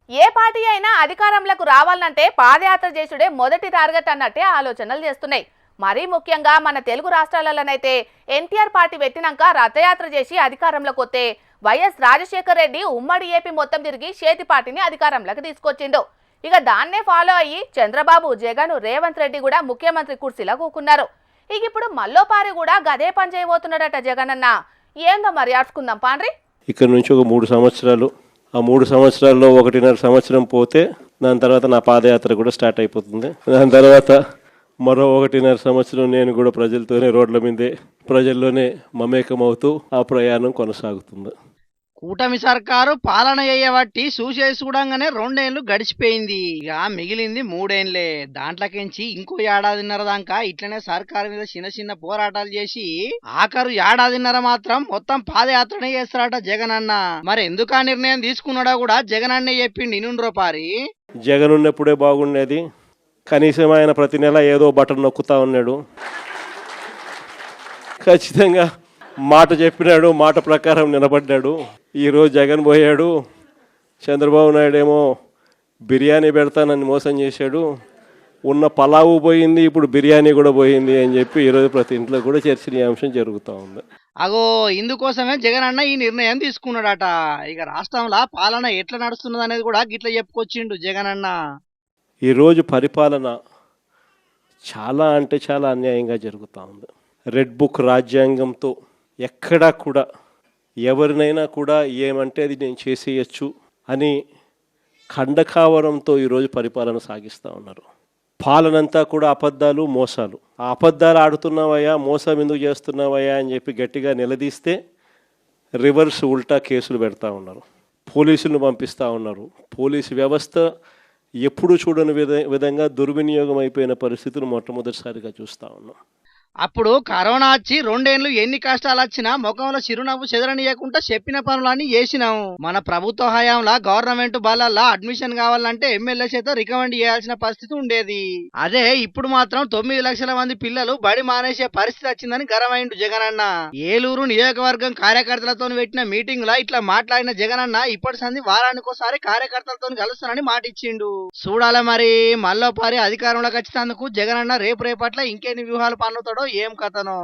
ఏ party అయినా అధికారంలోకి రావాలంటే పాదయాత్ర చేసుడే మొదటి టార్గెట్ అన్నట్టే ఆలోచనలు చేస్తున్నాయి. మరీ ముఖ్యంగా మన తెలుగు రాష్ట్రాలలోనైతే ఎన్టీఆర్ పార్టీ పెట్టినాక రథయాత్ర చేసి అధికారంలోకి వస్తే వైఎస్ రాజశేఖర్ రెడ్డి ఉమ్మడి ఏపీ మొత్తం తిరిగి చేతి పార్టీని అధికారంలోకి తీసుకొచ్చిండు. ఇక దాన్నే ఫాలో అయ్యి చంద్రబాబు, జగన్, రేవంత్ రెడ్డి కూడా ముఖ్యమంత్రి కుర్చీలో కూకున్నారు. ఇక ఇప్పుడు మల్లోపారి కూడా గదే పని చేయబోతున్నాడట జగనన్న. ఏందో మరి ఆడుకుందాం పాండ్రి. ఇక్కడ నుంచి ఒక 3 సంవత్సరాలు, ఆ 3 సంవత్సరాల్లో 1.5 సంవత్సరం పోతే దాని తర్వాత నా పాదయాత్ర కూడా స్టార్ట్ అయిపోతుంది. దాని తర్వాత మరో 1.5 సంవత్సరం నేను కూడా ప్రజలతోనే రోడ్ల మీదే ప్రజల్లోనే మమేకమవుతూ ఆ ప్రయాణం కొనసాగుతుంది. కూటమి సర్కారు పాలన చేయబట్టి చూడంగానే 2 ఏళ్ళు గడిచిపోయింది. ఇక మిగిలింది 3 ఏళ్లే. దాంట్లోకించి ఇంకో ఏడాదిన్నర దాకా ఇట్లనే సర్కారు మీద చిన్న చిన్న పోరాటాలు చేసి ఆఖరు ఏడాదిన్నర మాత్రం మొత్తం పాదయాత్రనే చేస్తారట జగన్ అన్న. మరి ఎందుకు ఆ నిర్ణయం తీసుకున్నాడో కూడా జగన్ అన్నే చెప్పిండు. ఇనుండ్రో పారి. జగన్ ఉన్నప్పుడే బాగుండేది. కనీసం ఆయన ప్రతి నెల ఏదో బటన్ నొక్కుతా ఉన్నాడు. ఖచ్చితంగా మాట చెప్పినాడు, మాట ప్రకారం నిలబడ్డాడు. ఈరోజు జగన్ పోయాడు, చంద్రబాబు నాయుడు ఏమో బిర్యానీ పెడతానని మోసం చేశాడు. ఉన్న పలావు పోయింది, ఇప్పుడు బిర్యానీ కూడా పోయింది అని చెప్పి ఈరోజు ప్రతి ఇంట్లో కూడా చర్చనీయాంశం జరుగుతూ ఉంది. అగో ఇందుకోసమే జగన్ అన్న ఈ నిర్ణయం తీసుకున్నాడట. ఇక రాష్ట్రంలో పాలన ఎట్లా నడుస్తున్నది అనేది కూడా గిట్ల చెప్పుకొచ్చిండు జగన్ అన్న. ఈరోజు పరిపాలన చాలా అంటే చాలా అన్యాయంగా జరుగుతూ ఉంది. రెడ్ బుక్ రాజ్యాంగంతో ఎక్కడా కూడా ఎవరినైనా కూడా ఏమంటే అది నేను చేసేయచ్చు అని ఖండకావరంతో ఈరోజు పరిపాలన సాగిస్తూ ఉన్నారు. పాలనంతా కూడా అబద్ధాలు, మోసాలు. ఆ అబద్ధాలు ఆడుతున్నావయ్యా, మోసం ఎందుకు చేస్తున్నావయ్యా అని చెప్పి గట్టిగా నిలదీస్తే రివర్స్ ఉల్టా కేసులు పెడతా ఉన్నారు, పోలీసులను పంపిస్తూ ఉన్నారు. పోలీసు వ్యవస్థ ఎప్పుడు చూడని విధంగా దుర్వినియోగం అయిపోయిన పరిస్థితులు మొట్టమొదటిసారిగా చూస్తూ ఉన్నాం. అప్పుడు కరోనా వచ్చి 2 ఏళ్లు ఎన్ని కష్టాలు వచ్చినా ముఖంలో చిరునవ్వు చెదరనీయకుండా చెప్పిన పనులన్నీ చేసినాం. మన ప్రభుత్వ హయాంలో గవర్నమెంట్ బాలల్లో అడ్మిషన్ కావాలంటే ఎమ్మెల్యే చేత రికమెండ్ చేయాల్సిన పరిస్థితి ఉండేది. అదే ఇప్పుడు మాత్రం 9 లక్షల మంది పిల్లలు బడి మానేసే పరిస్థితి వచ్చిందని గర్వమైండు జగనన్న. ఏలూరు నియోజకవర్గం కార్యకర్తలతో పెట్టిన మీటింగ్ లో ఇట్లా మాట్లాడిన జగనన్న ఇప్పటి సంది వారానికోసారి కార్యకర్తలతో కలుస్తానని మాట ఇచ్చిండు. చూడాలి మరి మల్లోపారి అధికారంలోకి వచ్చినందుకు జగనన్న రేపట్ల ఇంకెన్ని వ్యూహాలు పన్నుతాడో ఏం కథనో.